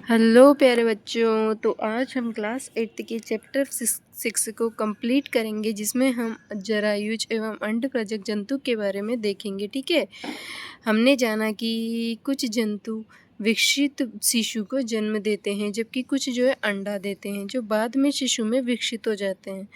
Hello प्यारे बच्चों। तो आज हम क्लास 8 के चैप्टर 6 को कंप्लीट करेंगे, जिसमें हम जरायुज एवं अंडप्रजक जंतु के बारे में देखेंगे। ठीक है। हमने जाना कि कुछ जंतु विकसित शिशु को जन्म देते हैं, जबकि कुछ जो है अंडा देते हैं, जो बाद में शिशु में विकसित हो जाते हैं।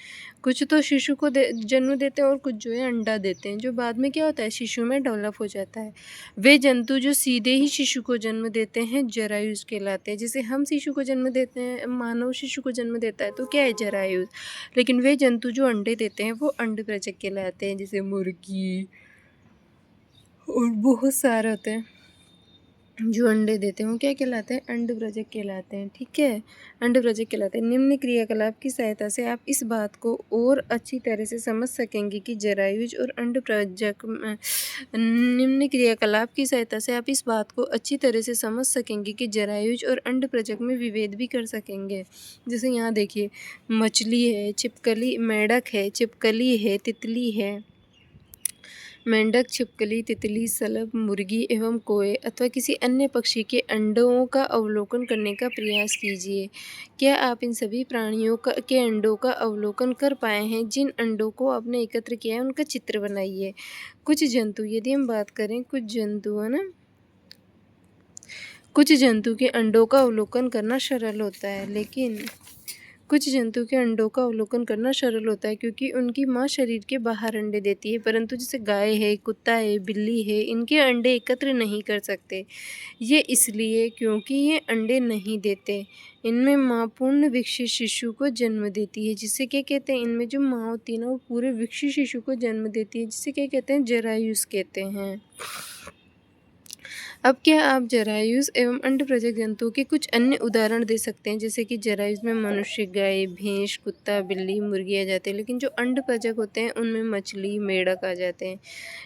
कुछ तो शिशु को जन्म देते हैं और कुछ जो है अंडा देते हैं, जो बाद में क्या होता है, शिशु में डेवलप हो जाता है। वे जंतु जो सीधे ही शिशु को जन्म देते हैं जरायुज कहलाते हैं। जैसे हम शिशु को जन्म देते हैं, मानव शिशु को जन्म देता है तो क्या है, जरायुज। लेकिन वे जंतु जो अंडे देते हैं वो अंडप्रजक कहलाते हैं, जैसे मुर्गी और बहुत सारे होते हैं जो अंडे देते हैं, वो क्या कहलाते हैं, अंडप्रजक कहलाते हैं। ठीक है, अंडप्रजक कहलाते हैं। निम्न क्रियाकलाप की सहायता से आप इस बात को और अच्छी तरह से समझ सकेंगे कि जरायुज और अंडप्रजक निम्न क्रियाकलाप की सहायता से आप इस बात को अच्छी तरह से समझ सकेंगे कि जरायुज और अंडप्रजक में विभेद भी कर सकेंगे। जैसे यहाँ देखिए, मछली है, छिपकली, मेंढक है, छिपकली है, तितली है, मेंढक, छिपकली, तितली, सलभ, मुर्गी एवं कोए अथवा किसी अन्य पक्षी के अंडों का अवलोकन करने का प्रयास कीजिए। क्या आप इन सभी प्राणियों के अंडों का अवलोकन कर पाए हैं? जिन अंडों को आपने एकत्र किया है उनका चित्र बनाइए। कुछ जंतु, यदि हम बात करें कुछ जंतु है ना, कुछ जंतु के अंडों का अवलोकन करना सरल होता है, लेकिन कुछ जंतु के अंडों का अवलोकन करना सरल होता है क्योंकि उनकी माँ शरीर के बाहर अंडे देती है, परंतु जैसे गाय है, कुत्ता है, बिल्ली है, इनके अंडे एकत्र नहीं कर सकते। ये इसलिए क्योंकि ये अंडे नहीं देते। इनमें माँ पूर्ण विकसित शिशु को जन्म देती है, जिसे क्या कहते हैं, इनमें जो माँ होती है ना, वो पूरे विकसित शिशु को जन्म देती है, जिसे क्या कहते हैं, जरायुज कहते हैं। अब क्या आप जरायुज एवं अंडप्रजक जंतुओं के कुछ अन्य उदाहरण दे सकते हैं? जैसे कि जरायुज में मनुष्य, गाय, भैंस, कुत्ता, बिल्ली, मुर्गी आ जाते हैं, लेकिन जो अंडप्रजक होते हैं उनमें मछली, मेंढक आ जाते हैं।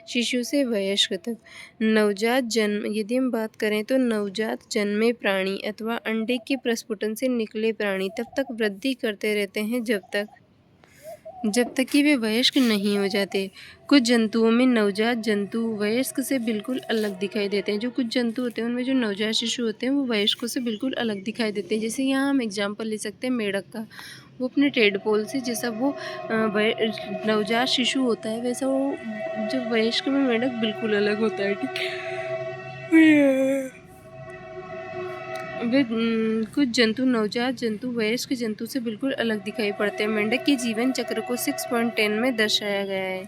शिशु से वयस्क तक नवजात जन्म, यदि हम बात करें तो नवजात जन्मे प्राणी अथवा अंडे के प्रस्फुटन से निकले प्राणी तब तक वृद्धि करते रहते हैं जब तक कि वे वयस्क नहीं हो जाते। कुछ जंतुओं में नवजात जंतु वयस्क से बिल्कुल अलग दिखाई देते हैं। जो कुछ जंतु होते हैं उनमें जो नवजात शिशु होते हैं वो वयस्कों से बिल्कुल अलग दिखाई देते हैं। जैसे यहाँ हम एग्जाम्पल ले सकते हैं मेंढक का। वो अपने टेडपोल से, जैसा वो नवजात शिशु होता है, वैसा वो जो वयस्क में मेंढक बिल्कुल अलग होता है। ठीक है। वे कुछ जंतु नवजात जंतु वयस्क जंतु से बिल्कुल अलग दिखाई पड़ते हैं। मेंढक के जीवन चक्र को 6.10 में दर्शाया गया है।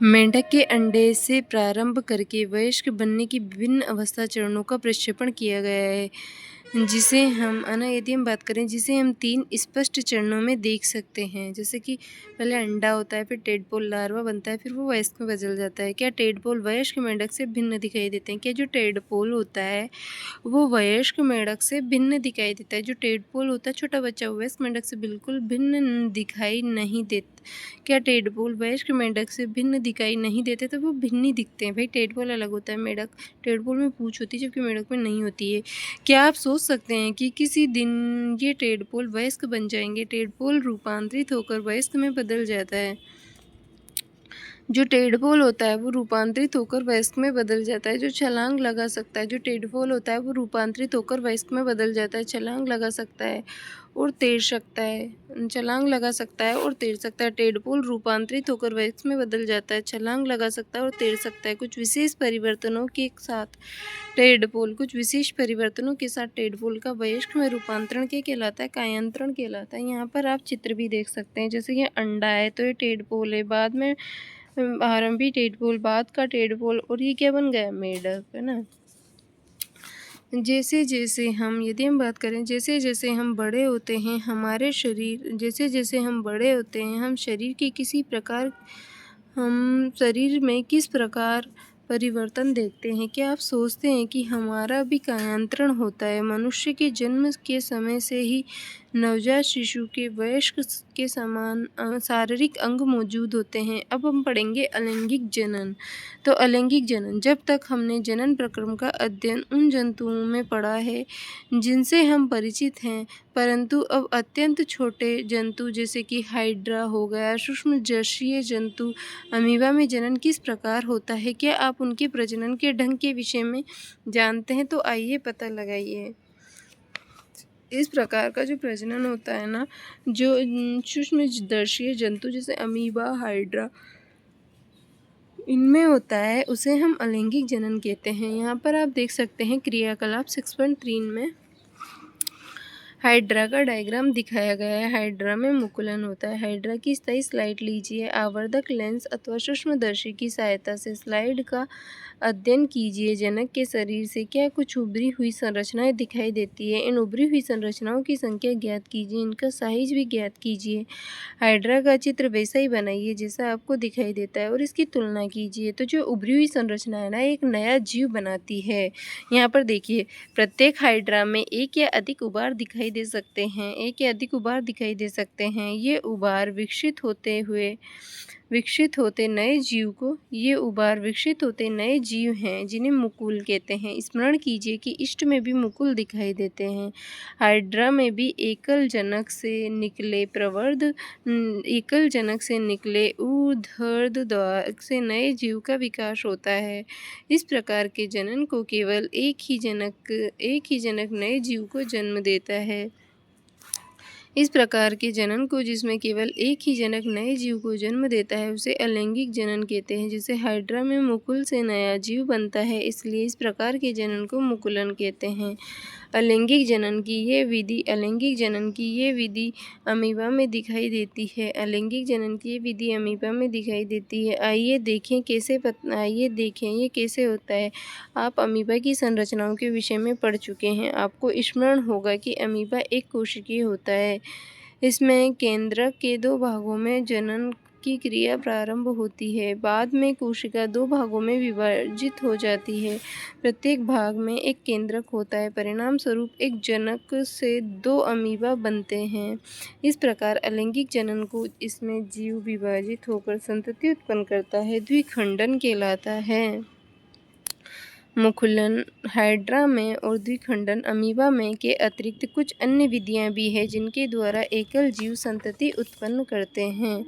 मेंढक के अंडे से प्रारंभ करके वयस्क बनने की विभिन्न अवस्था चरणों का प्रक्षेपण किया गया है, जिसे हम यदि हम बात करें, जिसे हम 3 स्पष्ट चरणों में देख सकते हैं। जैसे कि पहले अंडा होता है, फिर टेडपोल लार्वा बनता है, फिर वो वयस्क में बदल जाता है। क्या टेडपोल वयस्क मेंढक से भिन्न दिखाई देते हैं? क्या जो टेडपोल होता है वो वयस्क मेंढक से भिन्न दिखाई देता है? जो टेडपोल होता है छोटा बच्चा, वयस्क मेंढक से बिल्कुल भिन्न दिखाई नहीं देता। क्या टेडपोल वयस्क मेंढक से भिन्न दिखाई नहीं देते? तो वो भिन्न ही दिखते हैं भाई। टेडपोल अलग होता है, मेंढक, टेडपोल में पूंछ होती है जबकि मेंढक में नहीं होती है। क्या आप सोच सकते हैं कि किसी दिन ये टेडपोल वयस्क बन जाएंगे? टेडपोल रूपांतरित होकर वयस्क में बदल जाता है। जो टेडपोल होता है वो रूपांतरित होकर वयस्क में बदल जाता है। जो छलांग लगा सकता है, जो टेडपोल होता है वो रूपांतरित होकर वयस्क में बदल जाता है। छलांग लगा सकता है और तैर सकता है, छलांग लगा सकता है और तैर सकता है। टेडपोल रूपांतरित होकर वयस्क में बदल जाता है, छलांग लगा सकता है और तैर सकता है। कुछ विशेष परिवर्तनों के साथ टेडपोल का वयस्क में रूपांतरण क्या कहलाता है? कायांतरण कहलाता है। यहाँ पर आप चित्र भी देख सकते हैं। जैसे ये अंडा है तो ये टेडपोल है, बाद में आरंभी टेडपोल, बाद का टेडपोल, और ये क्या बन गया, मेंढक, है ना। जैसे जैसे हम, यदि हम बात करें, जैसे जैसे हम बड़े होते हैं हमारे शरीर, जैसे जैसे हम बड़े होते हैं हम शरीर में किस प्रकार परिवर्तन देखते हैं? क्या आप सोचते हैं कि हमारा भी कायांतरण होता है? मनुष्य के जन्म के समय से ही नवजात शिशु के वयस्क के समान शारीरिक अंग मौजूद होते हैं। अब हम पढ़ेंगे अलैंगिक जनन। तो अलैंगिक जनन, जब तक हमने जनन प्रक्रम का अध्ययन उन जंतुओं में पढ़ा है जिनसे हम परिचित हैं, परंतु अब अत्यंत छोटे जंतु जैसे कि हाइड्रा हो गया, सूक्ष्मदर्शीय जंतु अमीबा में जनन किस प्रकार होता है, क्या आप उनके प्रजनन के ढंग के विषय में जानते हैं? तो आइए पता लगाइए। इस प्रकार का जो प्रजनन होता है ना, जो सूक्ष्मदर्शीय जंतु जैसे अमीबा, हाइड्रा, इनमें होता है, उसे हम अलैंगिक जनन कहते हैं। यहाँ पर आप देख सकते हैं क्रियाकलाप 6.3 में हाइड्रा का डायग्राम दिखाया गया है। हाइड्रा में मुकुलन होता है। हाइड्रा की स्थायी स्लाइड लीजिए। आवर्धक लेंस अथवा सूक्ष्मदर्शी की सहायता से स्लाइड का अध्ययन कीजिए। जनक के शरीर से क्या कुछ उभरी हुई संरचनाएं दिखाई देती है? इन उभरी हुई संरचनाओं की संख्या ज्ञात कीजिए, इनका साइज भी ज्ञात कीजिए। हाइड्रा का चित्र वैसा ही बनाइए जैसा आपको दिखाई देता है और इसकी तुलना कीजिए। तो जो उभरी हुई संरचना है ना, एक नया जीव बनाती है। यहाँ पर देखिए, प्रत्येक हाइड्रा में एक या अधिक उभार दिखाई दे सकते हैं। एक या अधिक उभार दिखाई दे सकते हैं। ये उभार विकसित होते नए जीव हैं जिन्हें मुकुल कहते हैं। स्मरण कीजिए कि इष्ट में भी मुकुल दिखाई देते हैं। हाइड्रा में भी एकल जनक से निकले ऊर्ध्वधर द्वार से नए जीव का विकास होता है। इस प्रकार के जनन को केवल एक ही जनक नए जीव को जन्म देता है। इस प्रकार के जनन को जिसमें केवल एक ही जनक नए जीव को जन्म देता है उसे अलैंगिक जनन कहते हैं। जैसे हाइड्रा में मुकुल से नया जीव बनता है, इसलिए इस प्रकार के जनन को मुकुलन कहते हैं। अलैंगिक जनन की ये विधि अमीबा में दिखाई देती है। आइए देखें ये कैसे होता है। आप अमीबा की संरचनाओं के विषय में पढ़ चुके हैं। आपको स्मरण होगा कि अमीबा एक कोशिकीय होता है। इसमें केंद्रक के 2 भागों में जनन की क्रिया प्रारंभ होती है। बाद में कोशिका 2 भागों में विभाजित हो जाती है। प्रत्येक भाग में एक केंद्रक होता है। परिणाम स्वरूप एक जनक से 2 अमीबा बनते हैं। इस प्रकार अलैंगिक जनन को इसमें जीव विभाजित होकर संतति उत्पन्न करता है, द्विखंडन कहलाता है। मुकुलन हाइड्रा में और द्विखंडन अमीबा में के अतिरिक्त कुछ अन्य विधियां भी हैं जिनके द्वारा एकल जीव संतति उत्पन्न करते हैं।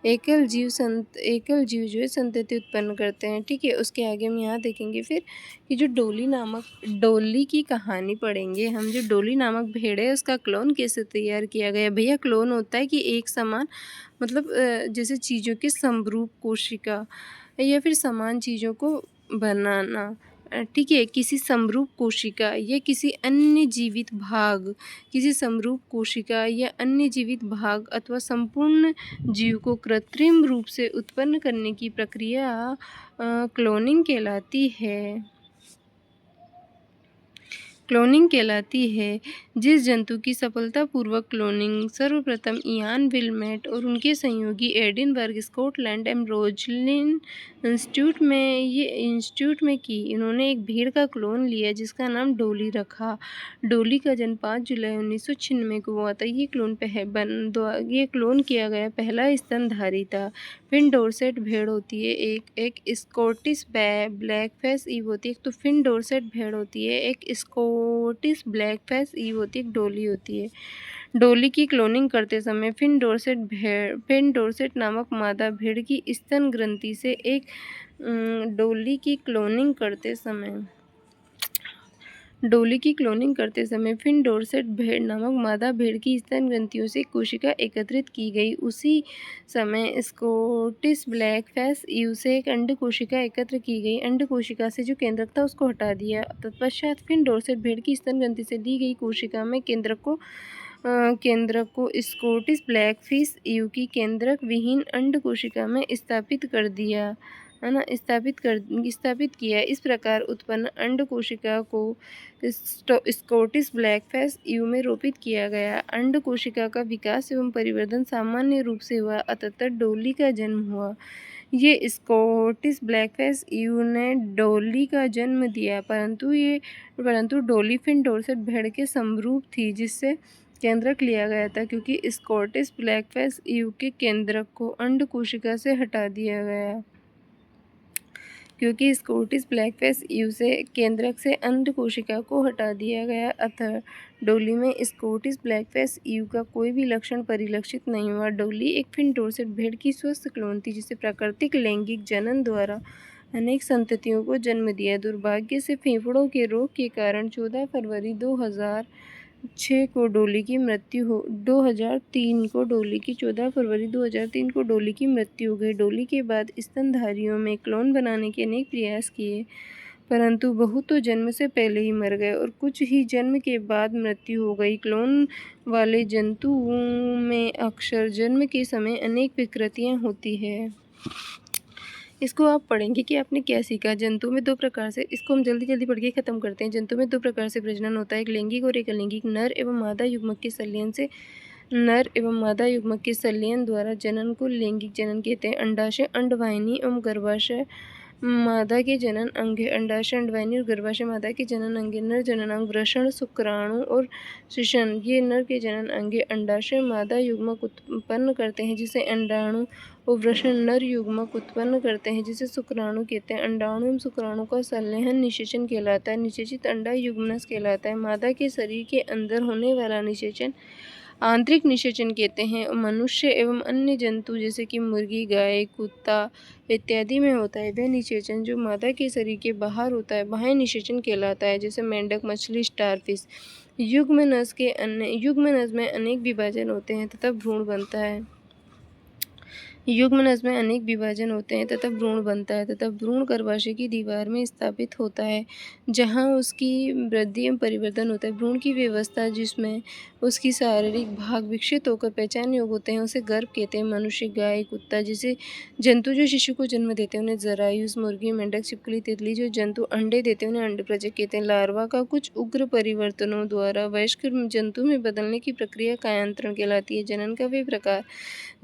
एकल जीव जो है संतति उत्पन्न करते हैं। ठीक है, उसके आगे हम यहाँ देखेंगे फिर कि जो डोली की कहानी पढ़ेंगे हम। जो डोली नामक भेड़ है उसका क्लोन कैसे तैयार किया गया? भैया, क्लोन होता है कि एक समान, मतलब जैसे चीज़ों के समरूप कोशिका या फिर समान चीज़ों को बनाना। ठीक है, किसी समरूप कोशिका या किसी अन्य जीवित भाग अथवा संपूर्ण जीव को कृत्रिम रूप से उत्पन्न करने की प्रक्रिया क्लोनिंग कहलाती है। जिस जंतु की सफलतापूर्वक क्लोनिंग सर्वप्रथम इयान विल्मेट और उनके सहयोगी एडिनबर्ग, स्कॉटलैंड एवं रोजलिन इंस्टीट्यूट में की। इन्होंने एक भेड़ का क्लोन लिया जिसका नाम डोली रखा। डोली का जन्म 5 जुलाई 1996 को हुआ था। ये क्लोन किया गया पहला स्तनधारी था। फिन डोरसेट भेड़ होती है, एक स्कॉटिश ब्लैकफेस ईव होती है। तो फिन डोरसेट भेड़ होती है, एक स्कॉटिश ब्लैकफेस ईव होती है, एक डोली होती है। डोली की क्लोनिंग करते समय फिन डोरसेट नामक मादा भेड़ की स्तन ग्रंथि से डोली की क्लोनिंग करते समय फिन डोरसेट भेड़ नामक मादा भेड़ की स्तन ग्रंथियों से कोशिका एकत्रित की गई। उसी समय स्कॉटिश ब्लैकफेस ईव से एक अंड कोशिका एकत्र की गई। अंड कोशिका से जो केंद्रक था उसको हटा दिया। तत्पश्चात फिन डोरसेट भेड़ की स्तन ग्रंथि से ली गई कोशिका में केंद्रक को स्कॉटिश ब्लैकफिश ईव की केंद्रक विहीन अंड कोशिका में स्थापित कर दिया, है ना, स्थापित किया। इस प्रकार उत्पन्न अंड कोशिका को स्कॉटिश ब्लैकफिश ईव में रोपित किया गया। अंड कोशिका का विकास एवं परिवर्धन सामान्य रूप से हुआ, अतः डोली का जन्म हुआ। ये स्कॉटिश ब्लैकफिश ईव ने डोली का जन्म दिया, परंतु डोली फिन डोरसेट भेड़ के समरूप थी, जिससे केंद्रक लिया गया था, क्योंकि स्कॉटिश ब्लैकफेस ईव के केंद्रक को अंड कोशिका से हटा दिया गया। क्योंकि स्कॉटिश ब्लैकफेस ईव से केंद्रक से अंड कोशिका को हटा दिया गया, अतः डॉली में स्कॉटिश ब्लैकफेस ईव का कोई भी लक्षण परिलक्षित नहीं हुआ। डॉली एक फिन डोरसेट भेड़ की स्वस्थ क्लोन थी, जिसे प्राकृतिक लैंगिक जनन द्वारा अनेक संततियों को जन्म दिया। दुर्भाग्य से फेफड़ों के रोग के कारण 14 फरवरी 2006 को डॉली की मृत्यु हो 2003 को डॉली की 14 फरवरी 2003 को डॉली की मृत्यु हो गई। डॉली के बाद स्तनधारियों में क्लोन बनाने के अनेक प्रयास किए, परंतु बहुत तो जन्म से पहले ही मर गए और कुछ ही जन्म के बाद मृत्यु हो गई। क्लोन वाले जंतुओं में अक्सर जन्म के समय अनेक विकृतियां होती है। इसको आप पढ़ेंगे कि आपने क्या सीखा। जंतु में दो प्रकार से, इसको हम जल्दी जल्दी पढ़ के ख़त्म करते हैं। जंतु में दो प्रकार से प्रजनन होता है, एक लैंगिक और एक अलैंगिक। नर एवं मादा युग्मक के संलयन से नर एवं मादा युग्मक के संलयन द्वारा जनन को लैंगिक जनन कहते हैं। अंडाशय, अंडवाहिनी एवं गर्भाशय मादा के जनन अंग है। अंडाशय, अंडवाहिनी और गर्भाशय मादा के जनन अंग है। नर जनन अंग वृषण, शुक्राणु और शिशन ये नर के जनन अंग है। अंडाशय मादा युग्मक उत्पन्न करते हैं, जिसे अंडाणु, और वृषण नर युग्मक उत्पन्न करते हैं, जिसे शुक्राणु कहते हैं। अंडाणु एवं शुक्राणु का संलयन निषेचन कहलाता है। निषेचित अंडा युग्मनज कहलाता है। मादा के शरीर के अंदर होने वाला निषेचन आंतरिक निषेचन कहते हैं। मनुष्य एवं अन्य जंतु जैसे कि मुर्गी, गाय, कुत्ता इत्यादि में होता है वह निषेचन जो मादा के शरीर के बाहर होता है बाह्य निषेचन कहलाता है, जैसे मेंढक, मछली, स्टारफिश। युग्मनज में अनेक विभाजन होते हैं तथा भ्रूण बनता है। युग्मनज में अनेक विभाजन होते हैं तथा भ्रूण बनता है तथा भ्रूण गर्भाशय की दीवार में स्थापित होता है, जहां उसकी वृद्धि एवं परिवर्तन होता है। भ्रूण की व्यवस्था जिसमें उसकी शारीरिक भाग विकसित होकर पहचान योग्य होते हैं उसे गर्भ कहते हैं। मनुष्य, गाय, कुत्ता जैसे जंतु जो शिशु को जन्म देते हैं उन्हें जरायुज। मुर्गी, मेंढक, छिपकली, तितली जो जंतु अंडे देते हैं उन्हें अंडप्रजक कहते हैं। लार्वा का कुछ उग्र परिवर्तनों द्वारा वयस्क जंतु में बदलने की प्रक्रिया कायांतरण कहलाती है। जनन का वे प्रकार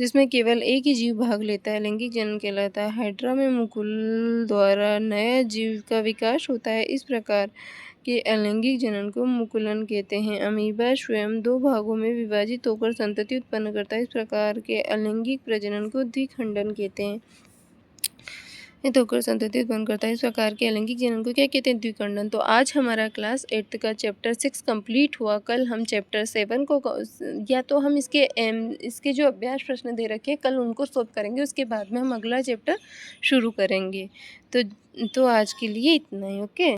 जिसमें केवल एक ही जीव भाग लेता है लैंगिक जनन कहलाता है। हाइड्रा में मुकुल द्वारा नया जीव का विकास होता है। इस प्रकार के अलैंगिक जनन को मुकुलन कहते हैं। अमीबा स्वयं दो भागों में विभाजित होकर संतति उत्पन्न करता है। इस प्रकार के अलैंगिक प्रजनन को द्विखंडन कहते हैं। होकर संतति उत्पन्न करता है। इस प्रकार के अलैंगिक जनन को क्या कहते हैं? द्विखंडन। तो आज हमारा क्लास 8th का चैप्टर 6 कंप्लीट हुआ। कल हम चैप्टर 7 को या तो हम इसके जो अभ्यास प्रश्न दे रखे हैं कल उनको सॉल्व करेंगे, उसके बाद में हम अगला चैप्टर शुरू करेंगे। तो आज के लिए इतना ही। ओके।